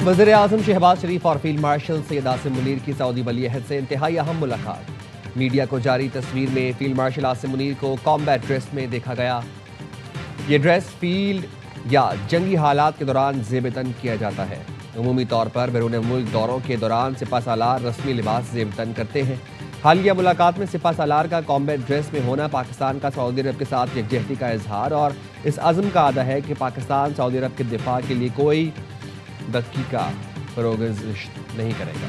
وزیر اعظم شہباز شریف اور field marshal Syed Asim Munir کی سعودی ولی عہد سے انتہائی اہم ملاقات۔ میڈیا کو جاری تصویر میں فیلڈ مارشل عاصم منیر کو کامبیٹ ڈریس میں دیکھا گیا۔ یہ ڈریس فیلڈ یا جنگی حالات کے دوران زیب تن کیا جاتا ہے۔ عمومی طور پر بیرون ملک دوروں کے دوران سپہ سالار رسمی لباس زیب تن کرتے ہیں۔ حالیہ ملاقات میں سپہ سالار کا کامبیٹ ڈریس میں ہونا پاکستان کا سعودی عرب کے ساتھ یکجہتی کا اظہار اور اس عزم کا ادا ہے کہ پاکستان سعودی عرب کے دفاع کے لیے کوئی دقیقہ فروگزش نہیں کرے گا۔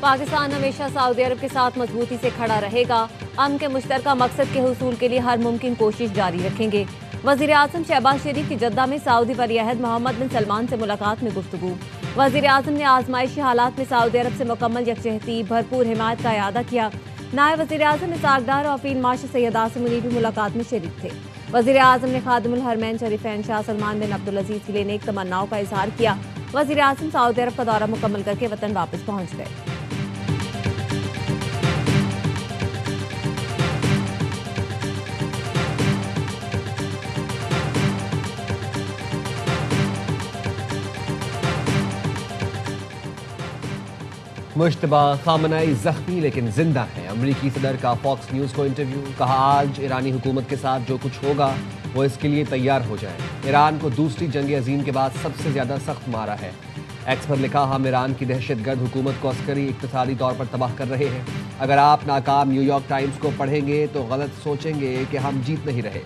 پاکستان ہمیشہ سعودی عرب کے ساتھ مضبوطی سے کھڑا رہے گا۔ امن کے مشترکہ مقصد کے حصول کے لیے ہر ممکن کوشش جاری رکھیں گے۔ وزیر اعظم شہباز شریف کی جدہ میں سعودی ولی عہد محمد بن سلمان سے ملاقات میں گفتگو۔ وزیر اعظم نے آزمائشی حالات میں سعودی عرب سے مکمل یکجہتی بھرپور حمایت کا اعادہ کیا۔ نائب وزیر اعظم اسحاق ڈار اور فیلڈ مارشل سید عاصم منیر بھی ملاقات میں شریک تھے۔ وزیر اعظم نے خادم الحرمین شریفین شاہ سلمان بن عبدالعزیز کے لیے نیک تمناؤں کا اظہار کیا۔ وزیر اعظم سعودی عرب کا دورہ مکمل کر کے وطن واپس پہنچ گئے۔ مشتبہ خامنہئی زخمی لیکن زندہ ہیں۔ امریکی صدر کا فاکس نیوز کو انٹرویو، کہا آج ایرانی حکومت کے ساتھ جو کچھ ہوگا وہ اس کے لیے تیار ہو جائیں۔ ایران کو دوسری جنگ عظیم کے بعد سب سے زیادہ سخت مارا ہے۔ ایکس پر لکھا، ہم ایران کی دہشت گرد حکومت کو عسکری اقتصادی طور پر تباہ کر رہے ہیں۔ اگر آپ ناکام نیو یارک ٹائمز کو پڑھیں گے تو غلط سوچیں گے کہ ہم جیت نہیں رہے۔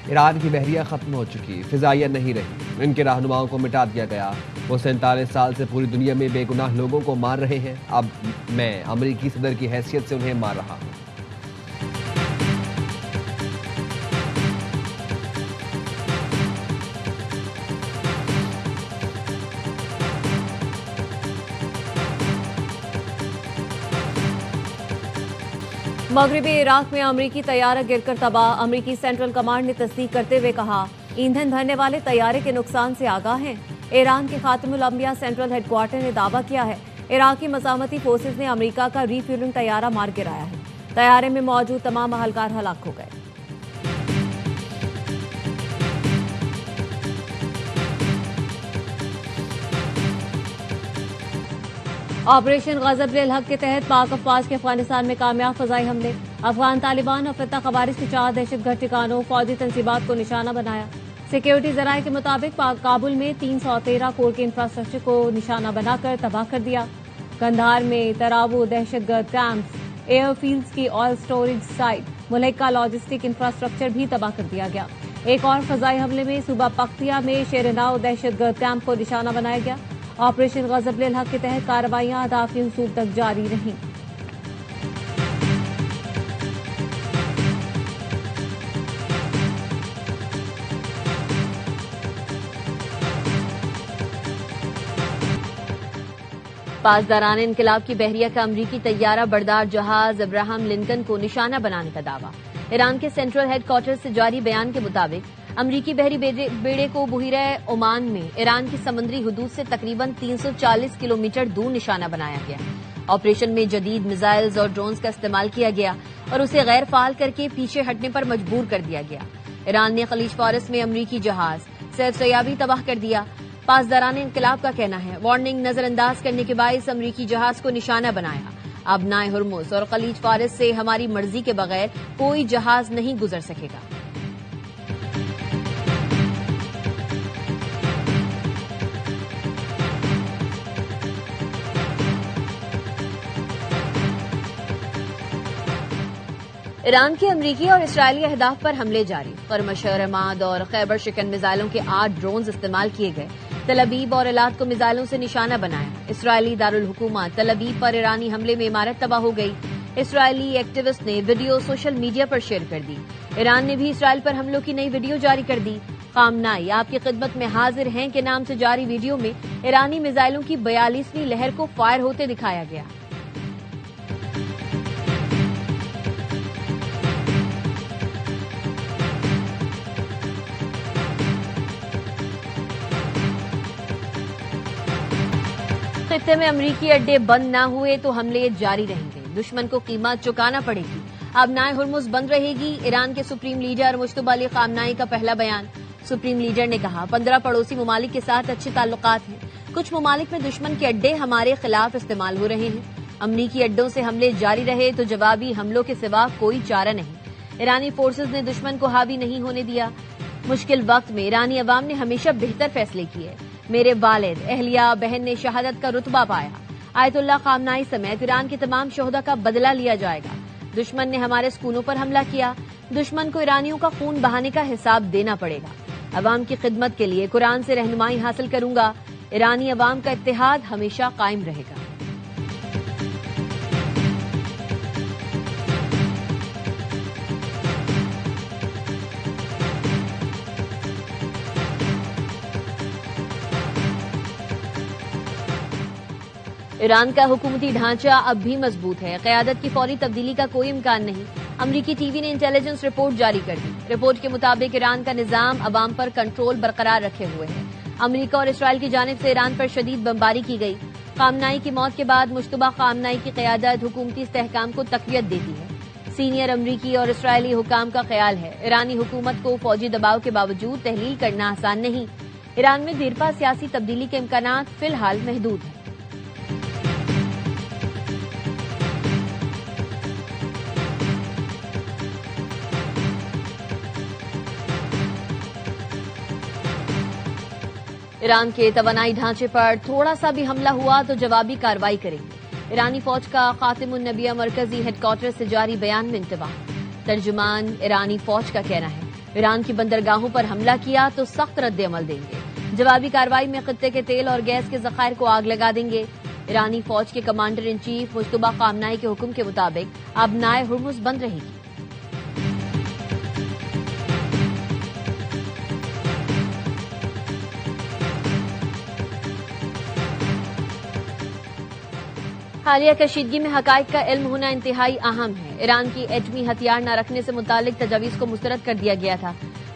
ایران کی بحریہ ختم ہو چکی، فضائیہ نہیں رہی، ان کے رہنماؤں کو مٹا دیا گیا۔ وہ 47 سال سے پوری دنیا میں بے گناہ لوگوں کو مار رہے ہیں۔ اب میں امریکی صدر کی حیثیت سے انہیں مار رہا ہوں۔ مغربی عراق میں امریکی طیارہ گر کر تباہ۔ امریکی سینٹرل کمانڈ نے تصدیق کرتے ہوئے کہا، ایندھن بھرنے والے طیارے کے نقصان سے آگاہ ہیں۔ ایران کے خاتم الانبیاء سینٹرل ہیڈ کوارٹر نے دعویٰ کیا ہے، عراقی مزاحمتی فورسز نے امریکہ کا ری فیولنگ طیارہ مار گرایا ہے۔ طیارے میں موجود تمام اہلکار ہلاک ہو گئے۔ آپریشن غضب للحق کے تحت پاک افواج کے افغانستان میں کامیاب فضائی حملے۔ افغان طالبان اور فتح خوارج کے 4 دہشت گرد ٹھکانوں فوجی تنصیبات کو نشانہ بنایا۔ سیکیورٹی ذرائع کے مطابق کابل میں 313 کور کے انفراسٹرکچر کو نشانہ بنا کر تباہ کر دیا۔ قندھار میں تراو دہشت گرد کیمپس، ایئر فیلڈز کی آئل سٹوریج سائٹ، ملحقہ لاجسٹک انفراسٹرکچر بھی تباہ کر دیا گیا۔ ایک اور فضائی حملے میں صوبہ پختیا میں شیرناؤ دہشت گرد کیمپ کو نشانہ بنایا گیا۔ آپریشن غضب للحق کے تحت کارروائیاں اہداف کے حصول تک جاری رہیں۔ پاسداران انقلاب کی بحریہ کا امریکی طیارہ بردار جہاز ابراہم لنکن کو نشانہ بنانے کا دعویٰ۔ ایران کے سینٹرل ہیڈ کوارٹر سے جاری بیان کے مطابق امریکی بحری بیڑے کو بحیرہ عمان میں ایران کی سمندری حدود سے تقریباً 340 کلومیٹر دور نشانہ بنایا گیا۔ آپریشن میں جدید میزائلز اور ڈرونز کا استعمال کیا گیا اور اسے غیر فعال کر کے پیچھے ہٹنے پر مجبور کر دیا گیا۔ ایران نے خلیج فارس میں امریکی جہاز سیف سیابی تباہ کر دیا۔ پاسداران انقلاب کا کہنا ہے، وارننگ نظر انداز کرنے کے باعث امریکی جہاز کو نشانہ بنایا۔ اب نائ ہرمز اور خلیج فارس سے ہماری مرضی کے بغیر کوئی جہاز نہیں گزر سکے گا۔ ایران کے امریکی اور اسرائیلی اہداف پر حملے جاری۔ قرمش رماد اور خیبر شکن میزائلوں کے 8 ڈرونز استعمال کیے گئے۔ تل ابیب اور ایلات کو میزائلوں سے نشانہ بنایا۔ اسرائیلی دارالحکومت تل ابیب پر ایرانی حملے میں عمارت تباہ ہو گئی۔ اسرائیلی ایکٹیوسٹ نے ویڈیو سوشل میڈیا پر شیئر کر دی۔ ایران نے بھی اسرائیل پر حملوں کی نئی ویڈیو جاری کر دی۔ خامنہئی آپ کی خدمت میں حاضر ہیں کے نام سے جاری ویڈیو میں ایرانی میزائلوں کی 42ویں لہر کو فائر ہوتے دکھایا گیا۔ خطے میں امریکی اڈے بند نہ ہوئے تو حملے جاری رہیں گے۔ دشمن کو قیمت چکانا پڑے گی. آبنائے ہرمز بند رہے گی. ایران کے سپریم لیڈر مجتبی علی خامنائی کا پہلا بیان. سپریم لیڈر نے کہا 15 پڑوسی ممالک کے ساتھ اچھے تعلقات ہیں. کچھ ممالک میں دشمن کے اڈے ہمارے خلاف استعمال ہو رہے ہیں. امریکی اڈوں سے حملے جاری رہے تو جوابی حملوں کے سوا کوئی چارہ نہیں. ایرانی فورسز نے دشمن کو حاوی نہیں ہونے دیا. مشکل وقت میں ایرانی عوام نے ہمیشہ بہتر فیصلے کیے. میرے والد اہلیہ بہن نے شہادت کا رتبہ پایا. آیت اللہ خامنائی سمیت ایران کے تمام شہداء کا بدلہ لیا جائے گا. دشمن نے ہمارے سکونوں پر حملہ کیا. دشمن کو ایرانیوں کا خون بہانے کا حساب دینا پڑے گا. عوام کی خدمت کے لیے قرآن سے رہنمائی حاصل کروں گا. ایرانی عوام کا اتحاد ہمیشہ قائم رہے گا. ایران کا حکومتی ڈھانچہ اب بھی مضبوط ہے. قیادت کی فوری تبدیلی کا کوئی امکان نہیں. امریکی ٹی وی نے انٹیلیجنس رپورٹ جاری کر دی. رپورٹ کے مطابق ایران کا نظام عوام پر کنٹرول برقرار رکھے ہوئے ہے. امریکہ اور اسرائیل کی جانب سے ایران پر شدید بمباری کی گئی. خامنائی کی موت کے بعد مجتبی خامنائی کی قیادت حکومتی استحکام کو تقویت دیتی ہے. سینئر امریکی اور اسرائیلی حکام کا خیال ہے ایرانی حکومت کو فوجی دباؤ کے باوجود تحلیل کرنا آسان نہیں. ایران میں دیرپا سیاسی تبدیلی کے امکانات فی الحال محدود ہیں. ایران کے توانائی ڈھانچے پر تھوڑا سا بھی حملہ ہوا تو جوابی کارروائی کریں گے. ایرانی فوج کا خاتم النبیہ مرکزی ہیڈ کوارٹر سے جاری بیان میں انتباہ. ترجمان ایرانی فوج کا کہنا ہے ایران کی بندرگاہوں پر حملہ کیا تو سخت رد عمل دیں گے. جوابی کارروائی میں خطے کے تیل اور گیس کے ذخائر کو آگ لگا دیں گے. ایرانی فوج کے کمانڈر ان چیف مجتبی خامنائی کے حکم کے مطابق آبنائے ہرمز بند رہے گی. حالیہ کشیدگی میں حقائق کا علم ہونا انتہائی اہم ہے. ایران کی ایٹمی ہتھیار نہ رکھنے سے متعلق تجاویز کو مسترد کر دیا گیا تھا.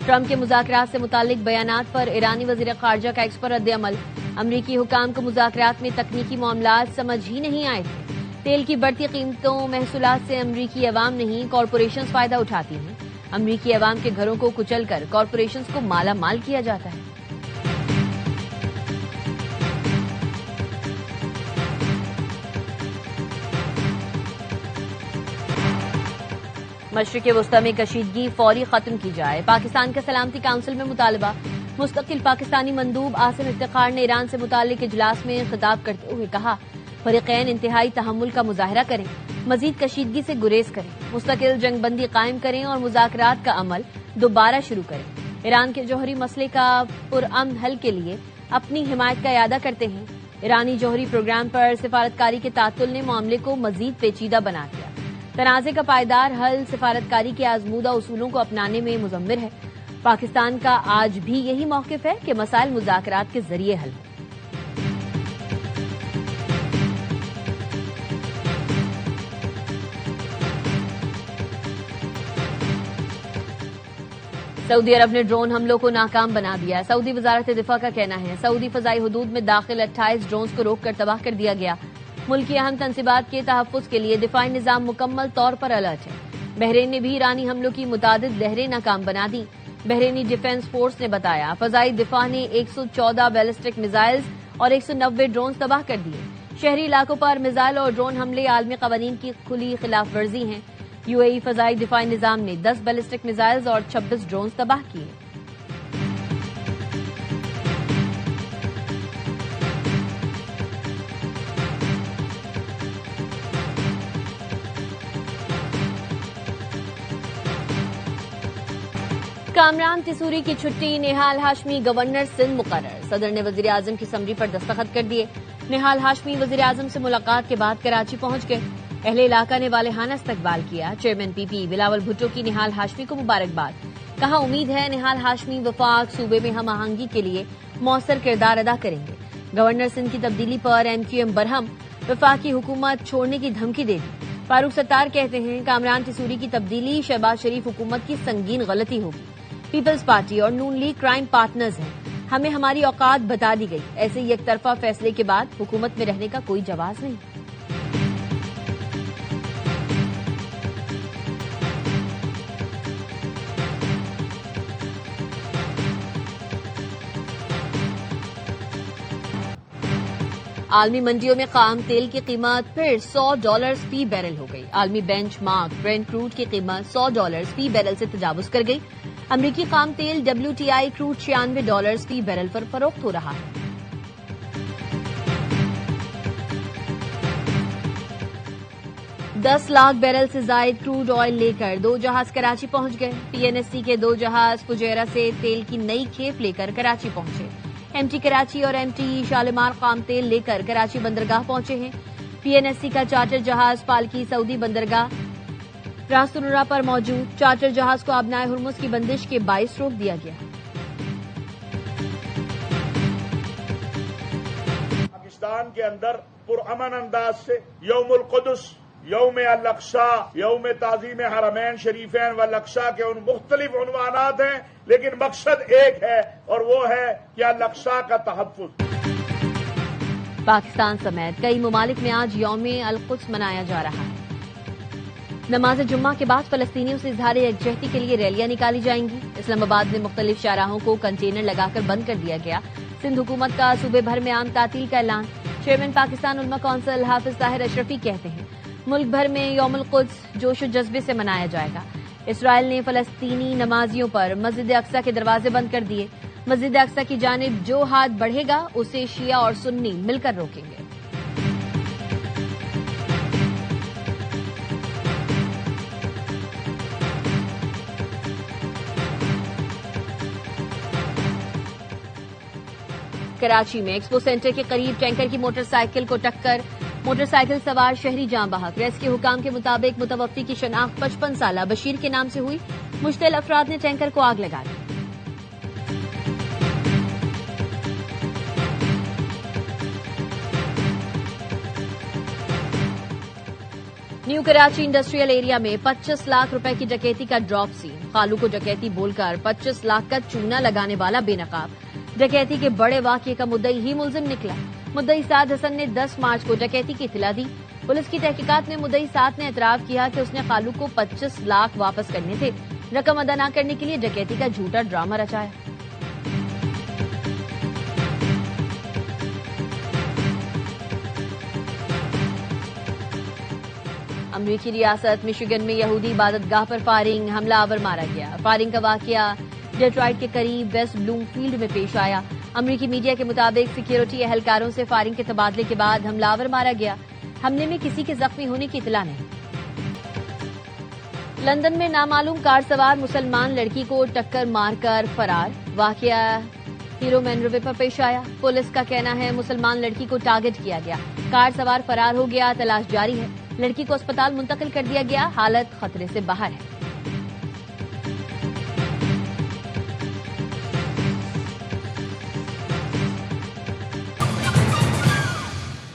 ٹرمپ کے مذاکرات سے متعلق بیانات پر ایرانی وزیر خارجہ کا ایکس پر رد عمل. امریکی حکام کو مذاکرات میں تکنیکی معاملات سمجھ ہی نہیں آئے تھے. تیل کی بڑھتی قیمتوں محصولات سے امریکی عوام نہیں کارپوریشنز فائدہ اٹھاتی ہیں. امریکی عوام کے گھروں کو کچل کر کارپوریشنز کو مالا مال کیا جاتا ہے. مشرق وسطی میں کشیدگی فوری ختم کی جائے. پاکستان کا سلامتی کونسل میں مطالبہ. مستقل پاکستانی مندوب عاصم افتخار نے ایران سے متعلق اجلاس میں خطاب کرتے ہوئے کہا فریقین انتہائی تحمل کا مظاہرہ کریں, مزید کشیدگی سے گریز کریں, مستقل جنگ بندی قائم کریں اور مذاکرات کا عمل دوبارہ شروع کریں. ایران کے جوہری مسئلے کا پرامن حل کے لیے اپنی حمایت کا اعادہ کرتے ہیں. ایرانی جوہری پروگرام پر سفارتکاری کے تعطل نے معاملے کو مزید پیچیدہ بنا دیا. تنازع کا پائیدار حل سفارتکاری کے آزمودہ اصولوں کو اپنانے میں مضمر ہے. پاکستان کا آج بھی یہی موقف ہے کہ مسائل مذاکرات کے ذریعے حل ہوں. سعودی عرب نے ڈرون حملوں کو ناکام بنا دیا. سعودی وزارت دفاع کا کہنا ہے سعودی فضائی حدود میں داخل 28 ڈرونز کو روک کر تباہ کر دیا گیا. ملکی اہم تنصیبات کے تحفظ کے لیے دفاعی نظام مکمل طور پر الرٹ ہے. بحرین نے بھی ایرانی حملوں کی متعدد لہریں ناکام بنا دی. بحرینی ڈیفنس فورس نے بتایا فضائی دفاع نے 114 بیلسٹک میزائلز اور 190 ڈرونز تباہ کر دیے. شہری علاقوں پر میزائل اور ڈرون حملے عالمی قوانین کی کھلی خلاف ورزی ہیں. یو اے ای فضائی دفاعی نظام نے 10 بیلسٹک میزائلز اور 26 ڈرونز تباہ کیے. کامران تیسوری کی چھٹی. نہال ہاشمی گورنر سندھ مقرر. صدر نے وزیر اعظم کی سمری پر دستخط کر دیے. نہال ہاشمی وزیر اعظم سے ملاقات کے بعد کراچی پہنچ گئے. اہل علاقہ نے والہانہ استقبال کیا. چیئرمین پی پی بلاول بھٹو کی نہال ہاشمی کو مبارکباد. کہا امید ہے نہال ہاشمی وفاق صوبے میں ہم آہنگی کے لیے مؤثر کردار ادا کریں گے. گورنر سندھ کی تبدیلی پر ایم کیو ایم برہم. وفاقی حکومت چھوڑنے کی دھمکی دے دی. فاروق ستار کہتے ہیں کامران تیسوری کی تبدیلی شہباز شریف حکومت کی سنگین غلطی ہوگی. پیپلز پارٹی اور نون لیگ کرائم پارٹنرز ہیں. ہمیں ہماری اوقات بتا دی گئی. ایسے یک طرفہ فیصلے کے بعد حکومت میں رہنے کا کوئی جواز نہیں. عالمی منڈیوں میں خام تیل کی قیمت پھر $100 فی بیرل ہو گئی. عالمی بینچ مارک برینٹ کروڈ کی قیمت $100 فی بیرل سے تجاوز کر گئی. امریکی خام تیل WTI کروڈ $96 فی بیرل پر فروخت ہو رہا ہے. دس لاکھ بیرل سے زائد کروڈ آئل لے کر 2 جہاز کراچی پہنچ گئے. PNSC کے 2 جہاز فجیرہ سے تیل کی نئی کھیپ لے کر کراچی پہنچے. MT کراچی اور MT شالمار خام تیل لے کر کراچی بندرگاہ پہنچے ہیں. PNSC کا چارٹر جہاز پالکی سعودی بندرگاہ راس الرا پر موجود. چارٹر جہاز کو آبنائے ہرمز کی بندش کے باعث روک دیا گیا. پاکستان کے اندر پرامن انداز سے یوم القدس، یوم الاقصیٰ، یوم تعظیم حرمین شریفین والاقصیٰ کے ان مختلف عنوانات ہیں، لیکن مقصد ایک ہے اور وہ ہے کہ الاقصیٰ کا تحفظ. پاکستان سمیت کئی ممالک میں آج یوم القدس منایا جا رہا ہے. نماز جمعہ کے بعد فلسطینیوں سے اظہار یکجہتی کے لیے ریلیاں نکالی جائیں گی. اسلام آباد میں مختلف شاہراہوں کو کنٹینر لگا کر بند کر دیا گیا. سندھ حکومت کا صوبے بھر میں عام تعطیل کا اعلان. چیئرمین پاکستان علماء کونسل حافظ طاہر اشرفی کہتے ہیں ملک بھر میں یوم القدس جوش و جذبے سے منایا جائے گا. اسرائیل نے فلسطینی نمازیوں پر مسجد اقصیٰ کے دروازے بند کر دیے. مسجد اقصیٰ کی جانب جو ہاتھ بڑھے گا اسے شیعہ اور سنی مل کر روکیں گے. کراچی میں ایکسپو سینٹر کے قریب ٹینکر کی موٹر سائیکل کو ٹکر. موٹر سائیکل سوار شہری جاں بحق. ریسکیو حکام کے مطابق متوفی کی شناخت 55 سالہ بشیر کے نام سے ہوئی. مشتعل افراد نے ٹینکر کو آگ لگا دی. نیو کراچی انڈسٹریل ایریا میں 25 لاکھ روپے کی ڈکیتی کا ڈراپ سین. خالو کو ڈکیتی بول کر 25 لاکھ کا چونا لگانے والا بے نقاب. ڈکیتی کے بڑے واقعے کا مدعی ہی ملزم نکلا. مدعی سعد حسن نے 10 مارچ کو ڈکیتی کی اطلاع دی. پولیس کی تحقیقات میں مدعی سعد نے اعتراف کیا کہ اس نے خالو کو 25 لاکھ واپس کرنے تھے. رقم ادا نہ کرنے کے لیے ڈکیتی کا جھوٹا ڈرامہ رچایا. امریکی ریاست مشیگن میں یہودی عبادت گاہ پر فائرنگ. حملہ آور مارا گیا. فائرنگ کا واقعہ ڈیٹرائٹ کے قریب ویسٹ بلوم فیلڈ میں پیش آیا. امریکی میڈیا کے مطابق سیکیورٹی اہلکاروں سے فائرنگ کے تبادلے کے بعد حملہ آور مارا گیا. حملے میں کسی کے زخمی ہونے کی اطلاع نہیں. لندن میں نامعلوم کار سوار مسلمان لڑکی کو ٹکر مار کر فرار. واقعہ ہیرو مین روے پر پیش آیا. پولیس کا کہنا ہے مسلمان لڑکی کو ٹارگٹ کیا گیا. کار سوار فرار ہو گیا. تلاش جاری ہے. لڑکی کو اسپتال منتقل کر دیا گیا. حالت خطرے سے باہر ہے.